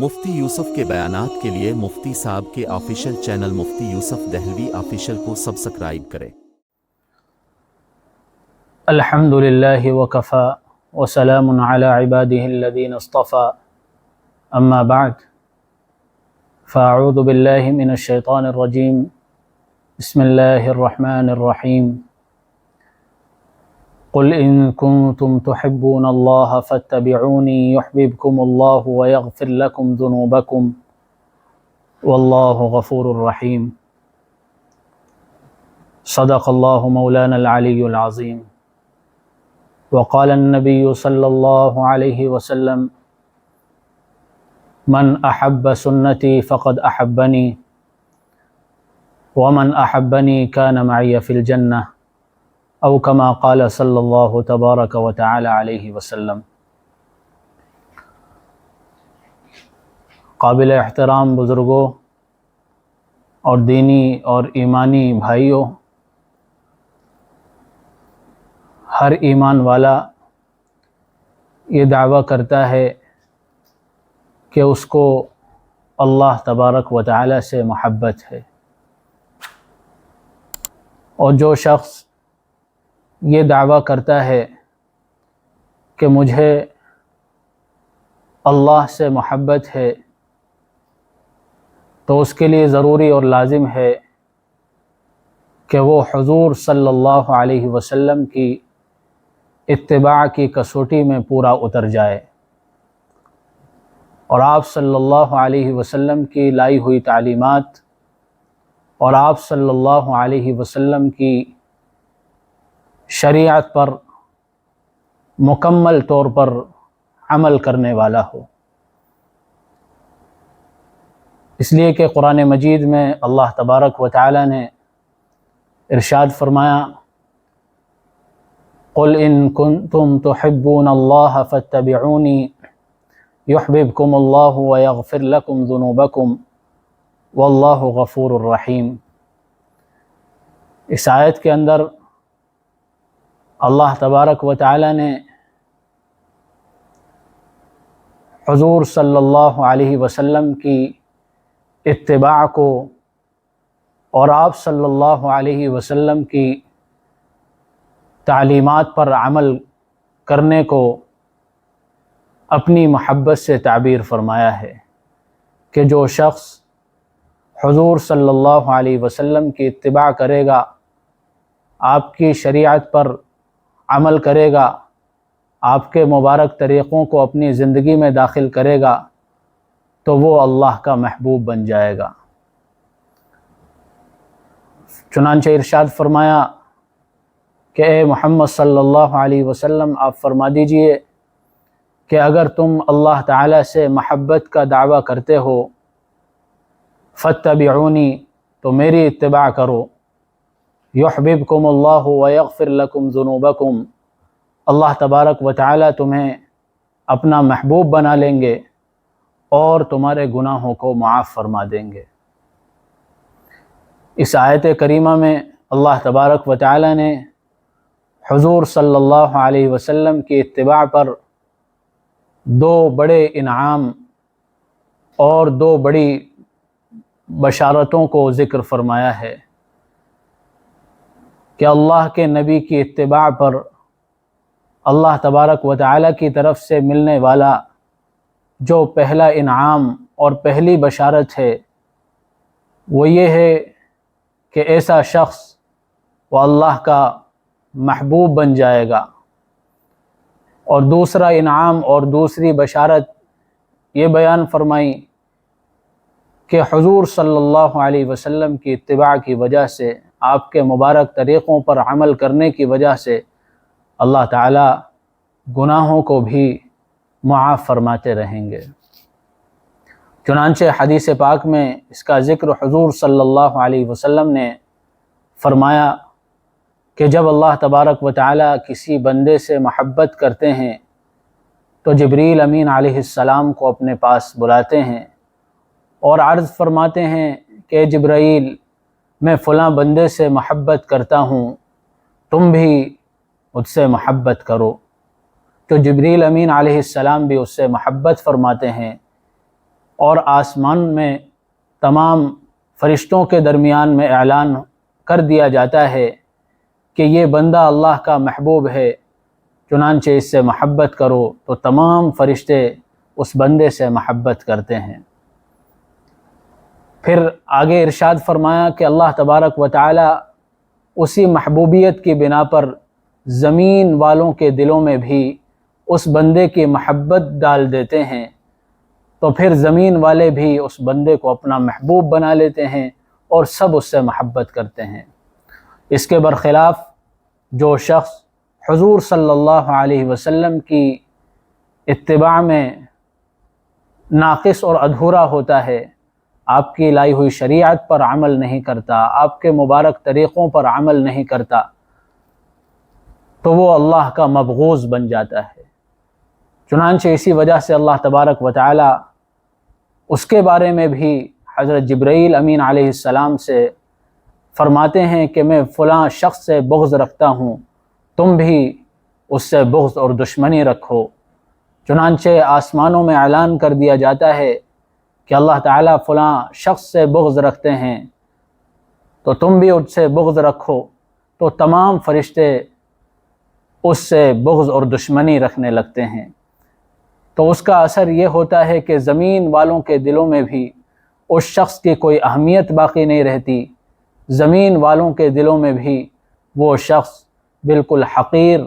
مفتی یوسف کے بیانات کے لیے مفتی صاحب کے آفیشل چینل مفتی یوسف دہلوی آفیشل کو سبسکرائب کریں۔ الحمد للہ وکفی وسلام علی عبادہ الذین اصطفی اما بعد فاعوذ باللہ من الشیطان الرجیم بسم اللہ الرحمن الرحیم قل ان کنتم تحبون اللہ فاتبعونی یحببکم اللہ ویغفر لکم ذنوبکم واللہ غفور الرحیم۔ صدق اللہ مولانا العلی العظیم۔ وقال النبی صلی اللہ علیہ وسلم من احب سنتی فقد احبنی ومن احبنی کان معی فی الجنہ او کما قال صلی اللہ تبارک و تعالی علیہ وسلم۔ قابل احترام بزرگوں اور دینی اور ایمانی بھائیوں، ہر ایمان والا یہ دعویٰ کرتا ہے کہ اس کو اللہ تبارک و تعالی سے محبت ہے، اور جو شخص یہ دعویٰ کرتا ہے کہ مجھے اللہ سے محبت ہے، تو اس کے لیے ضروری اور لازم ہے کہ وہ حضور صلی اللہ علیہ وسلم کی اتباع کی کسوٹی میں پورا اتر جائے، اور آپ صلی اللہ علیہ وسلم کی لائی ہوئی تعلیمات اور آپ صلی اللہ علیہ وسلم کی شریعت پر مکمل طور پر عمل کرنے والا ہو۔ اس لیے کہ قرآن مجید میں اللہ تبارک و تعالی نے ارشاد فرمایا قل ان کنتم تحبون اللہ فاتبعونی یحببکم اللہ ویغفر لکم ذنوبکم واللہ غفور الرحیم۔ اس آیت کے اندر اللہ تبارک و تعالی نے حضور صلی اللہ علیہ وسلم کی اتباع کو اور آپ صلی اللہ علیہ وسلم کی تعلیمات پر عمل کرنے کو اپنی محبت سے تعبیر فرمایا ہے کہ جو شخص حضور صلی اللہ علیہ وسلم کی اتباع کرے گا، آپ کی شریعت پر عمل کرے گا، آپ کے مبارک طریقوں کو اپنی زندگی میں داخل کرے گا، تو وہ اللہ کا محبوب بن جائے گا۔ چنانچہ ارشاد فرمایا کہ اے محمد صلی اللہ علیہ وسلم، آپ فرما دیجئے کہ اگر تم اللہ تعالی سے محبت کا دعویٰ کرتے ہو فاتبعونی، تو میری اتباع کرو، یحببکم اللہ ویغفر لکم ذنوبکم، اللہ تبارک و تعالی تمہیں اپنا محبوب بنا لیں گے اور تمہارے گناہوں کو معاف فرما دیں گے۔ اس آیت کریمہ میں اللہ تبارک و تعالی نے حضور صلی اللہ علیہ وسلم کی اتباع پر دو بڑے انعام اور دو بڑی بشارتوں کو ذکر فرمایا ہے کہ اللہ کے نبی کی اتباع پر اللہ تبارک و تعالی کی طرف سے ملنے والا جو پہلا انعام اور پہلی بشارت ہے وہ یہ ہے کہ ایسا شخص وہ اللہ کا محبوب بن جائے گا، اور دوسرا انعام اور دوسری بشارت یہ بیان فرمائی کہ حضور صلی اللہ علیہ وسلم کی اتباع کی وجہ سے، آپ کے مبارک طریقوں پر عمل کرنے کی وجہ سے اللہ تعالی گناہوں کو بھی معاف فرماتے رہیں گے۔ چنانچہ حدیث پاک میں اس کا ذکر حضور صلی اللہ علیہ وسلم نے فرمایا کہ جب اللہ تبارک و تعالی کسی بندے سے محبت کرتے ہیں تو جبریل امین علیہ السلام کو اپنے پاس بلاتے ہیں اور عرض فرماتے ہیں کہ جبرائیل، میں فلاں بندے سے محبت کرتا ہوں، تم بھی مجھ سے محبت کرو۔ تو جبریل امین علیہ السلام بھی اس سے محبت فرماتے ہیں اور آسمان میں تمام فرشتوں کے درمیان میں اعلان کر دیا جاتا ہے کہ یہ بندہ اللہ کا محبوب ہے، چنانچہ اس سے محبت کرو، تو تمام فرشتے اس بندے سے محبت کرتے ہیں۔ پھر آگے ارشاد فرمایا کہ اللہ تبارک و تعالی اسی محبوبیت کی بنا پر زمین والوں کے دلوں میں بھی اس بندے کی محبت ڈال دیتے ہیں، تو پھر زمین والے بھی اس بندے کو اپنا محبوب بنا لیتے ہیں اور سب اس سے محبت کرتے ہیں۔ اس کے برخلاف جو شخص حضور صلی اللہ علیہ وسلم کی اتباع میں ناقص اور ادھورا ہوتا ہے، آپ کی لائی ہوئی شریعت پر عمل نہیں کرتا، آپ کے مبارک طریقوں پر عمل نہیں کرتا، تو وہ اللہ کا مبغوض بن جاتا ہے۔ چنانچہ اسی وجہ سے اللہ تبارک و تعالی اس کے بارے میں بھی حضرت جبرائیل امین علیہ السلام سے فرماتے ہیں کہ میں فلاں شخص سے بغض رکھتا ہوں، تم بھی اس سے بغض اور دشمنی رکھو۔ چنانچہ آسمانوں میں اعلان کر دیا جاتا ہے کہ اللہ تعالیٰ فلاں شخص سے بغض رکھتے ہیں، تو تم بھی اس سے بغض رکھو، تو تمام فرشتے اس سے بغض اور دشمنی رکھنے لگتے ہیں۔ تو اس کا اثر یہ ہوتا ہے کہ زمین والوں کے دلوں میں بھی اس شخص کی کوئی اہمیت باقی نہیں رہتی، زمین والوں کے دلوں میں بھی وہ شخص بالکل حقیر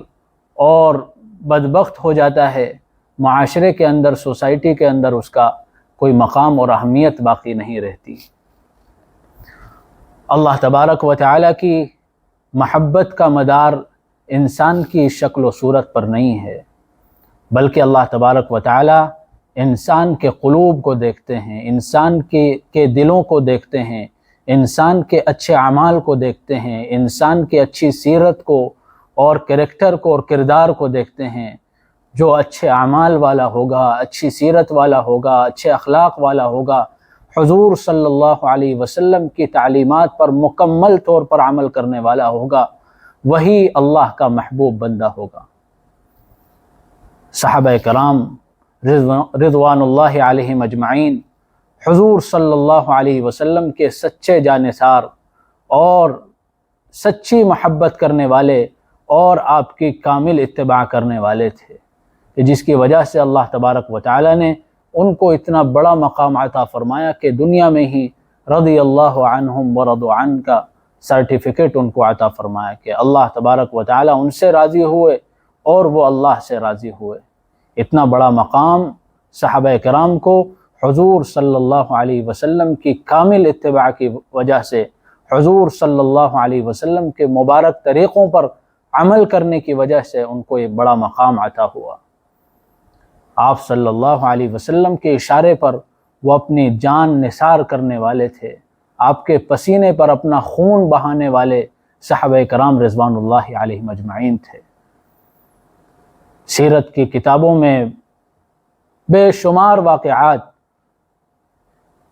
اور بدبخت ہو جاتا ہے، معاشرے کے اندر، سوسائٹی کے اندر اس کا کوئی مقام اور اہمیت باقی نہیں رہتی۔ اللہ تبارک و تعالیٰ کی محبت کا مدار انسان کی شکل و صورت پر نہیں ہے، بلکہ اللہ تبارک و تعالیٰ انسان کے قلوب کو دیکھتے ہیں، انسان کے دلوں کو دیکھتے ہیں، انسان کے اچھے اعمال کو دیکھتے ہیں، انسان کی اچھی سیرت کو اور کریکٹر کو اور کردار کو دیکھتے ہیں۔ جو اچھے اعمال والا ہوگا، اچھی سیرت والا ہوگا، اچھے اخلاق والا ہوگا، حضور صلی اللہ علیہ وسلم کی تعلیمات پر مکمل طور پر عمل کرنے والا ہوگا، وہی اللہ کا محبوب بندہ ہوگا۔ صحابہ کرام رضوان اللہ علیہم اجمعین حضور صلی اللہ علیہ وسلم کے سچے جانثار اور سچی محبت کرنے والے اور آپ کی کامل اتباع کرنے والے تھے، کہ جس کی وجہ سے اللہ تبارک و تعالی نے ان کو اتنا بڑا مقام عطا فرمایا کہ دنیا میں ہی رضی اللہ عنہم ورضوا عنہ کا سرٹیفکیٹ ان کو عطا فرمایا کہ اللہ تبارک و تعالی ان سے راضی ہوئے اور وہ اللہ سے راضی ہوئے۔ اتنا بڑا مقام صحابہ کرام کو حضور صلی اللہ علیہ وسلم کی کامل اتباع کی وجہ سے، حضور صلی اللہ علیہ وسلم کے مبارک طریقوں پر عمل کرنے کی وجہ سے ان کو یہ بڑا مقام عطا ہوا۔ آپ صلی اللہ علیہ وسلم کے اشارے پر وہ اپنی جان نثار کرنے والے تھے، آپ کے پسینے پر اپنا خون بہانے والے صحابہ کرام رضوان اللہ علیہم اجمعین تھے۔ سیرت کی کتابوں میں بے شمار واقعات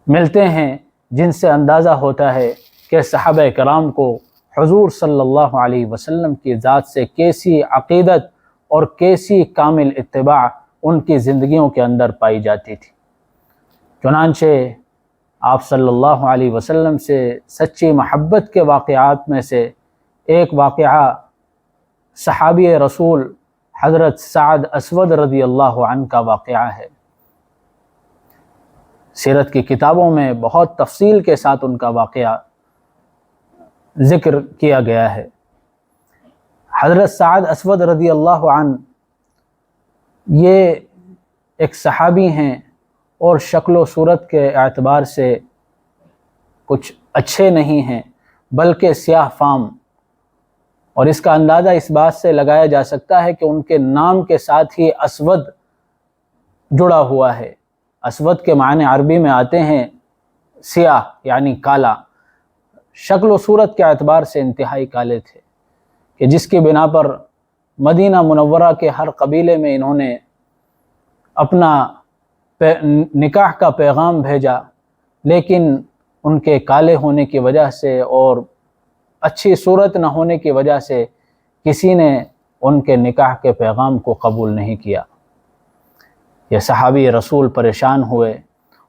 ملتے ہیں جن سے اندازہ ہوتا ہے کہ صحابہ کرام کو حضور صلی اللہ علیہ وسلم کی ذات سے کیسی عقیدت اور کیسی کامل اتباع ان کی زندگیوں کے اندر پائی جاتی تھی۔ چنانچہ آپ صلی اللہ علیہ وسلم سے سچی محبت کے واقعات میں سے ایک واقعہ صحابی رسول حضرت سعد اسود رضی اللہ عنہ کا واقعہ ہے۔ سیرت کی کتابوں میں بہت تفصیل کے ساتھ ان کا واقعہ ذکر کیا گیا ہے۔ حضرت سعد اسود رضی اللہ عنہ یہ ایک صحابی ہیں اور شکل و صورت کے اعتبار سے کچھ اچھے نہیں ہیں، بلکہ سیاہ فام، اور اس کا اندازہ اس بات سے لگایا جا سکتا ہے کہ ان کے نام کے ساتھ ہی اسود جڑا ہوا ہے۔ اسود کے معنی عربی میں آتے ہیں سیاہ یعنی کالا، شکل و صورت کے اعتبار سے انتہائی کالے تھے، کہ جس کی بنا پر مدینہ منورہ کے ہر قبیلے میں انہوں نے اپنا نکاح کا پیغام بھیجا، لیکن ان کے کالے ہونے کی وجہ سے اور اچھی صورت نہ ہونے کی وجہ سے کسی نے ان کے نکاح کے پیغام کو قبول نہیں کیا۔ یہ صحابی رسول پریشان ہوئے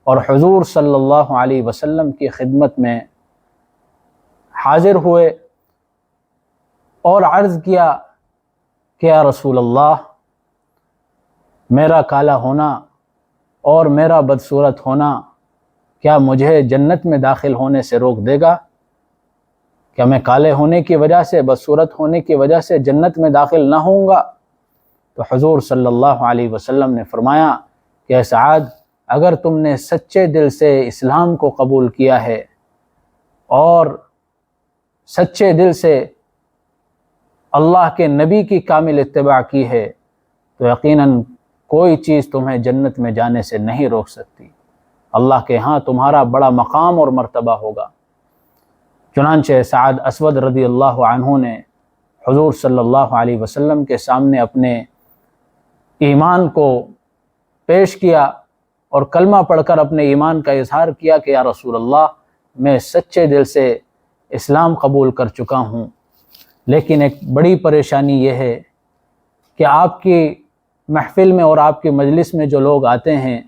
اور حضور صلی اللہ علیہ وسلم کی خدمت میں حاضر ہوئے اور عرض کیا کہ یا رسول اللہ، میرا کالا ہونا اور میرا بدصورت ہونا کیا مجھے جنت میں داخل ہونے سے روک دے گا؟ کیا میں کالے ہونے کی وجہ سے، بدصورت ہونے کی وجہ سے جنت میں داخل نہ ہوں گا؟ تو حضور صلی اللہ علیہ وسلم نے فرمایا کہ اے سعد، اگر تم نے سچے دل سے اسلام کو قبول کیا ہے اور سچے دل سے اللہ کے نبی کی کامل اتباع کی ہے تو یقیناً کوئی چیز تمہیں جنت میں جانے سے نہیں روک سکتی۔ اللہ کے ہاں تمہارا بڑا مقام اور مرتبہ ہوگا۔ چنانچہ سعد اسود رضی اللہ عنہ نے حضور صلی اللہ علیہ وسلم کے سامنے اپنے ایمان کو پیش کیا اور کلمہ پڑھ کر اپنے ایمان کا اظہار کیا کہ یا رسول اللہ، میں سچے دل سے اسلام قبول کر چکا ہوں، لیکن ایک بڑی پریشانی یہ ہے کہ آپ کی محفل میں اور آپ کی مجلس میں جو لوگ آتے ہیں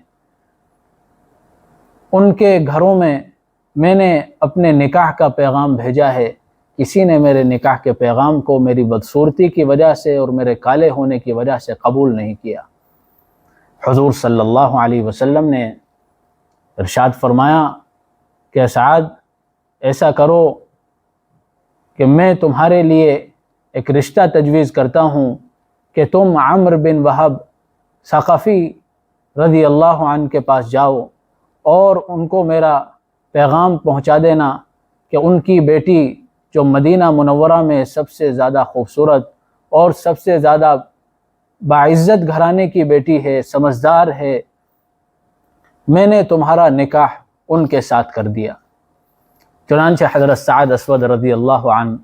ان کے گھروں میں نے اپنے نکاح کا پیغام بھیجا ہے، کسی نے میرے نکاح کے پیغام کو میری بدصورتی کی وجہ سے اور میرے کالے ہونے کی وجہ سے قبول نہیں کیا۔ حضور صلی اللہ علیہ وسلم نے ارشاد فرمایا کہ سعد، ایسا کرو کہ میں تمہارے لیے ایک رشتہ تجویز کرتا ہوں کہ تم عمرو بن وہب ثقفی رضی اللہ عنہ کے پاس جاؤ اور ان کو میرا پیغام پہنچا دینا کہ ان کی بیٹی جو مدینہ منورہ میں سب سے زیادہ خوبصورت اور سب سے زیادہ باعزت گھرانے کی بیٹی ہے، سمجھدار ہے، میں نے تمہارا نکاح ان کے ساتھ کر دیا۔ چنانچہ حضرت سعد اسود رضی اللہ عنہ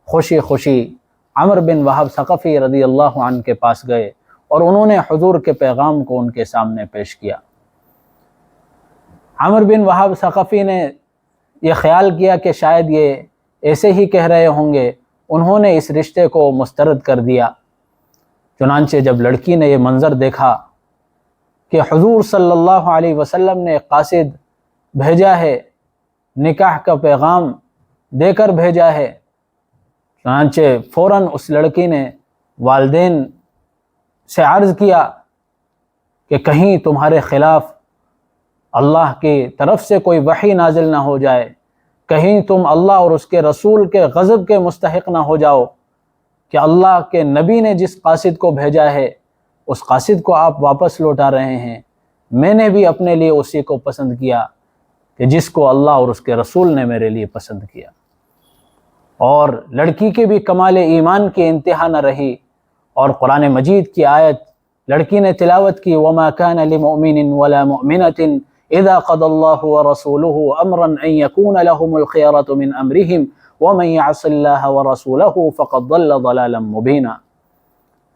خوشی خوشی عمرو بن وہب ثقفی رضی اللہ عنہ کے پاس گئے اور انہوں نے حضور کے پیغام کو ان کے سامنے پیش کیا۔ عمرو بن وہب ثقفی نے یہ خیال کیا کہ شاید یہ ایسے ہی کہہ رہے ہوں گے، انہوں نے اس رشتے کو مسترد کر دیا۔ چنانچہ جب لڑکی نے یہ منظر دیکھا کہ حضور صلی اللہ علیہ وسلم نے قاصد بھیجا ہے، نکاح کا پیغام دے کر بھیجا ہے، چنانچہ فوراً اس لڑکی نے والدین سے عرض کیا کہ کہیں تمہارے خلاف اللہ کی طرف سے کوئی وحی نازل نہ ہو جائے، کہیں تم اللہ اور اس کے رسول کے غضب کے مستحق نہ ہو جاؤ کہ اللہ کے نبی نے جس قاصد کو بھیجا ہے اس قاصد کو آپ واپس لوٹا رہے ہیں۔ میں نے بھی اپنے لیے اسی کو پسند کیا کہ جس کو اللہ اور اس کے رسول نے میرے لیے پسند کیا۔ اور لڑکی کے بھی کمال ایمان کی انتہا نہ رہی اور قرآن مجید کی آیت لڑکی نے تلاوت کی، وَمَا كَانَ لِمُؤْمِنٍ وَلَا مُؤْمِنَةٍ اذا قضى الله ورسوله امرا ان يكون لهم الخيرة من امرهم ومن يعص الله ورسوله فقد ضل ضلالا مبينا۔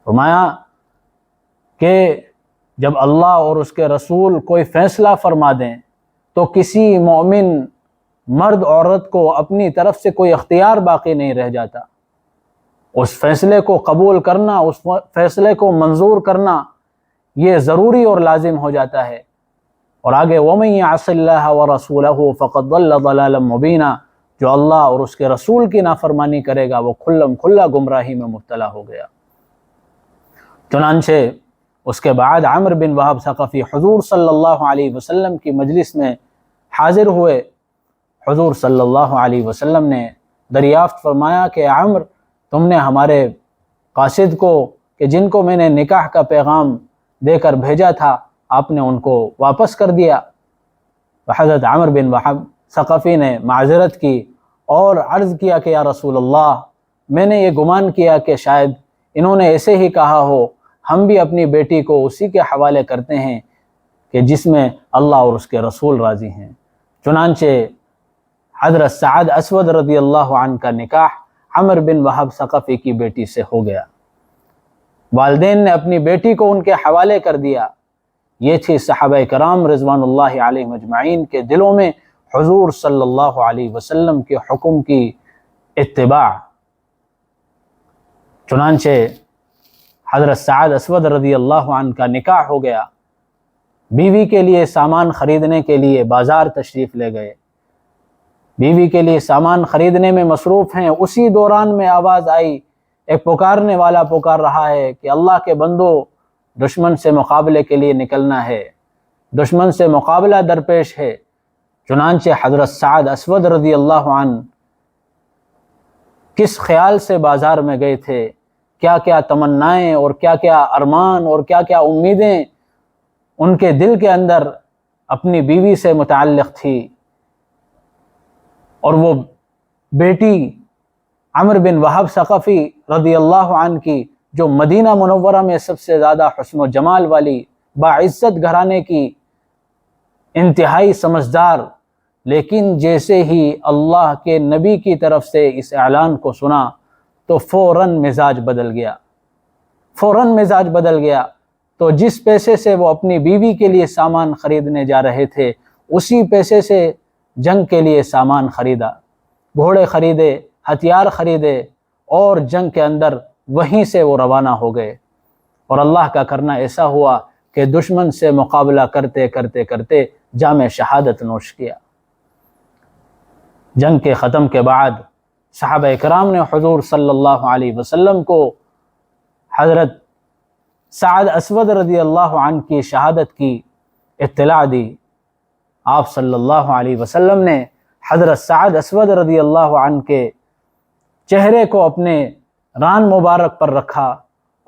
فرمایا کہ جب اللہ اور اس کے رسول کوئی فیصلہ فرما دیں تو کسی مومن مرد عورت کو اپنی طرف سے کوئی اختیار باقی نہیں رہ جاتا، اس فیصلے کو قبول کرنا، اس فیصلے کو منظور کرنا یہ ضروری اور لازم ہو جاتا ہے۔ اور آگے وَمَن يَعْصِ اللَّهَ وَرَسُولَهُ فَقَدْ ضَلَّ ضَلَالًا مُبِينًا، جو اللہ اور اس کے رسول کی نافرمانی کرے گا وہ کھلم کھلا گمراہی میں مبتلا ہو گیا۔ چنانچہ اس کے بعد عمرو بن وہب ثقفی حضور صلی اللہ علیہ وسلم کی مجلس میں حاضر ہوئے۔ حضور صلی اللہ علیہ وسلم نے دریافت فرمایا کہ عمرو، تم نے ہمارے قاصد کو کہ جن کو میں نے نکاح کا پیغام دے کر بھیجا تھا، آپ نے ان کو واپس کر دیا۔ حضرت عمرو بن وہب ثقفی نے معذرت کی اور عرض کیا کہ یا رسول اللہ، میں نے یہ گمان کیا کہ شاید انہوں نے ایسے ہی کہا ہو، ہم بھی اپنی بیٹی کو اسی کے حوالے کرتے ہیں کہ جس میں اللہ اور اس کے رسول راضی ہیں۔ چنانچہ حضرت سعد اسود رضی اللہ عنہ کا نکاح عمرو بن وہب ثقفی کی بیٹی سے ہو گیا۔ والدین نے اپنی بیٹی کو ان کے حوالے کر دیا۔ یہ تھی صحابہ کرام رضوان اللہ علیہم اجمعین کے دلوں میں حضور صلی اللہ علیہ وسلم کے حکم کی اتباع۔ چنانچہ حضرت سعد اسود رضی اللہ عنہ کا نکاح ہو گیا۔ بیوی کے لیے سامان خریدنے کے لیے بازار تشریف لے گئے، بیوی کے لیے سامان خریدنے میں مصروف ہیں، اسی دوران میں آواز آئی، ایک پکارنے والا پکار رہا ہے کہ اللہ کے بندو، دشمن سے مقابلے کے لیے نکلنا ہے، دشمن سے مقابلہ درپیش ہے۔ چنانچہ حضرت سعد اسود رضی اللہ عنہ کس خیال سے بازار میں گئے تھے، کیا کیا تمنائیں اور کیا کیا ارمان اور کیا کیا امیدیں ان کے دل کے اندر اپنی بیوی سے متعلق تھی، اور وہ بیٹی عمر بن وہب ثقفی رضی اللہ عنہ کی، جو مدینہ منورہ میں سب سے زیادہ حسن و جمال والی باعزت گھرانے کی انتہائی سمجھدار، لیکن جیسے ہی اللہ کے نبی کی طرف سے اس اعلان کو سنا تو فوراً مزاج بدل گیا، فوراً مزاج بدل گیا۔ تو جس پیسے سے وہ اپنی بیوی کے لیے سامان خریدنے جا رہے تھے، اسی پیسے سے جنگ کے لیے سامان خریدا، گھوڑے خریدے، ہتھیار خریدے، اور جنگ کے اندر وہیں سے وہ روانہ ہو گئے۔ اور اللہ کا کرنا ایسا ہوا کہ دشمن سے مقابلہ کرتے کرتے کرتے جام شہادت نوش کیا۔ جنگ کے ختم کے بعد صحابہ اکرام نے حضور صلی اللہ علیہ وسلم کو حضرت سعد اسود رضی اللہ عنہ کی شہادت کی اطلاع دی۔ آپ صلی اللہ علیہ وسلم نے حضرت سعد اسود رضی اللہ عنہ کے چہرے کو اپنے ران مبارک پر رکھا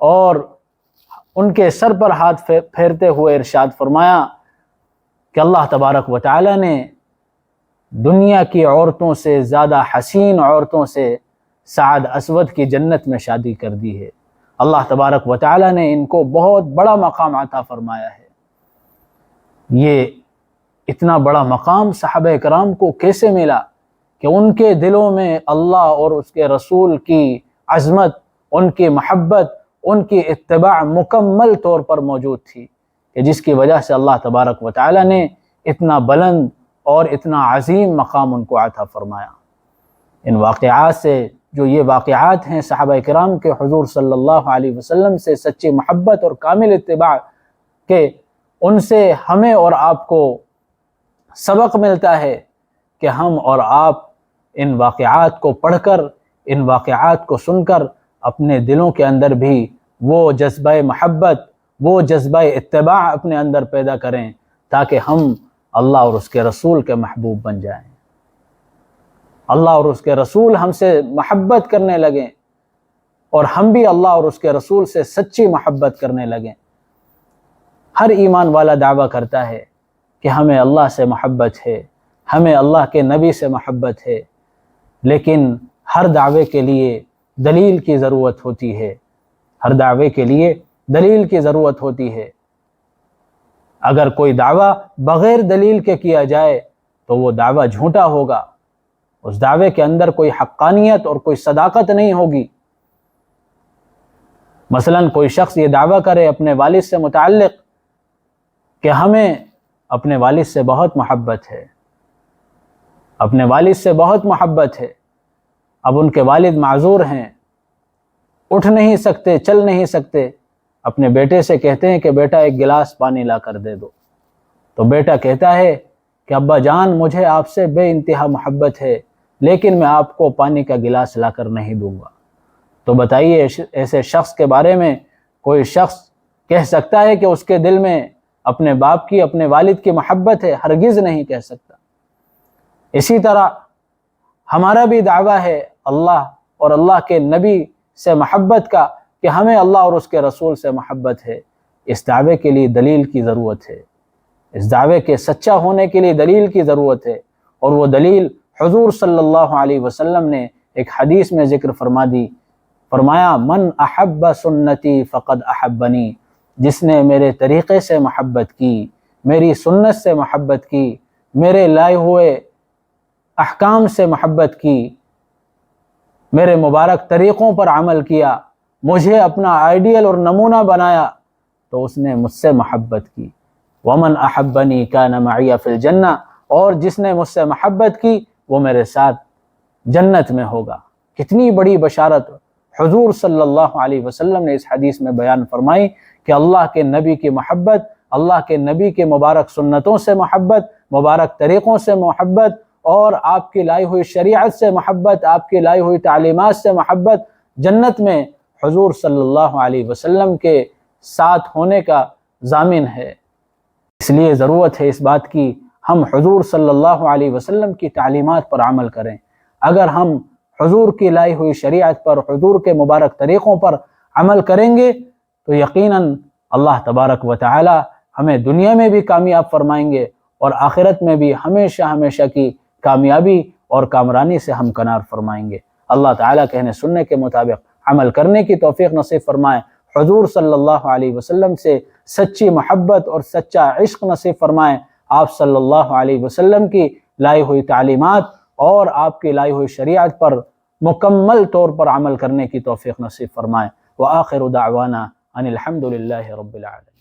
اور ان کے سر پر ہاتھ پھیرتے ہوئے ارشاد فرمایا کہ اللہ تبارک و تعالی نے دنیا کی عورتوں سے زیادہ حسین عورتوں سے سعد اسود کی جنت میں شادی کر دی ہے۔ اللہ تبارک و تعالی نے ان کو بہت بڑا مقام عطا فرمایا ہے۔ یہ اتنا بڑا مقام صحابہ کرام کو کیسے ملا کہ ان کے دلوں میں اللہ اور اس کے رسول کی عظمت، ان کی محبت، ان کی اتباع مکمل طور پر موجود تھی، کہ جس کی وجہ سے اللہ تبارک و تعالی نے اتنا بلند اور اتنا عظیم مقام ان کو عطا فرمایا۔ ان واقعات سے، جو یہ واقعات ہیں صحابہ کرام کے حضور صلی اللہ علیہ وسلم سے سچی محبت اور کامل اتباع کے، ان سے ہمیں اور آپ کو سبق ملتا ہے کہ ہم اور آپ ان واقعات کو پڑھ کر، ان واقعات کو سن کر اپنے دلوں کے اندر بھی وہ جذبہ محبت، وہ جذبہ اتباع اپنے اندر پیدا کریں، تاکہ ہم اللہ اور اس کے رسول کے محبوب بن جائیں، اللہ اور اس کے رسول ہم سے محبت کرنے لگیں، اور ہم بھی اللہ اور اس کے رسول سے سچی محبت کرنے لگیں۔ ہر ایمان والا دعویٰ کرتا ہے کہ ہمیں اللہ سے محبت ہے، ہمیں اللہ کے نبی سے محبت ہے، لیکن ہر دعوے کے لیے دلیل کی ضرورت ہوتی ہے، ہر دعوے کے لیے دلیل کی ضرورت ہوتی ہے۔ اگر کوئی دعویٰ بغیر دلیل کے کیا جائے تو وہ دعویٰ جھوٹا ہوگا، اس دعوے کے اندر کوئی حقانیت اور کوئی صداقت نہیں ہوگی۔ مثلا کوئی شخص یہ دعویٰ کرے اپنے والد سے متعلق کہ ہمیں اپنے والد سے بہت محبت ہے، اپنے والد سے بہت محبت ہے، اب ان کے والد معذور ہیں، اٹھ نہیں سکتے، چل نہیں سکتے، اپنے بیٹے سے کہتے ہیں کہ بیٹا ایک گلاس پانی لا کر دے دو، تو بیٹا کہتا ہے کہ ابا جان مجھے آپ سے بے انتہا محبت ہے، لیکن میں آپ کو پانی کا گلاس لا کر نہیں دوں گا۔ تو بتائیے ایسے شخص کے بارے میں کوئی شخص کہہ سکتا ہے کہ اس کے دل میں اپنے باپ کی، اپنے والد کی محبت ہے؟ ہرگز نہیں کہہ سکتا۔ اسی طرح ہمارا بھی دعویٰ ہے اللہ اور اللہ کے نبی سے محبت کا، کہ ہمیں اللہ اور اس کے رسول سے محبت ہے۔ اس دعوے کے لیے دلیل کی ضرورت ہے، اس دعوے کے سچا ہونے کے لیے دلیل کی ضرورت ہے، اور وہ دلیل حضور صلی اللہ علیہ وسلم نے ایک حدیث میں ذکر فرمایا من احب سنتی فقد احبنی، جس نے میرے طریقے سے محبت کی، میری سنت سے محبت کی، میرے لائے ہوئے احکام سے محبت کی، میرے مبارک طریقوں پر عمل کیا، مجھے اپنا آئیڈیل اور نمونہ بنایا، تو اس نے مجھ سے محبت کی۔ ومن احبنی کان معی فی الجنہ، اور جس نے مجھ سے محبت کی وہ میرے ساتھ جنت میں ہوگا۔ کتنی بڑی بشارت حضور صلی اللہ علیہ وسلم نے اس حدیث میں بیان فرمائی کہ اللہ کے نبی کی محبت اللہ کے نبی کے مبارک سنتوں سے محبت، مبارک طریقوں سے محبت، اور آپ کی لائی ہوئی شریعت سے محبت، آپ کی لائی ہوئی تعلیمات سے محبت جنت میں حضور صلی اللہ علیہ وسلم کے ساتھ ہونے کا ضامن ہے۔ اس لیے ضرورت ہے اس بات کی ہم حضور صلی اللہ علیہ وسلم کی تعلیمات پر عمل کریں۔ اگر ہم حضور کی لائی ہوئی شریعت پر، حضور کے مبارک طریقوں پر عمل کریں گے تو یقیناً اللہ تبارک و تعالی ہمیں دنیا میں بھی کامیاب فرمائیں گے اور آخرت میں بھی ہمیشہ ہمیشہ کی کامیابی اور کامرانی سے ہمکنار فرمائیں گے۔ اللہ تعالیٰ کہنے سننے کے مطابق عمل کرنے کی توفیق نصیب فرمائے، حضور صلی اللہ علیہ وسلم سے سچی محبت اور سچا عشق نصیب فرمائے، آپ صلی اللہ علیہ وسلم کی لائی ہوئی تعلیمات اور آپ کی لائی ہوئی شریعت پر مکمل طور پر عمل کرنے کی توفیق نصیب فرمائے۔ وآخر دعوانا ان الحمد للہ رب العالمین۔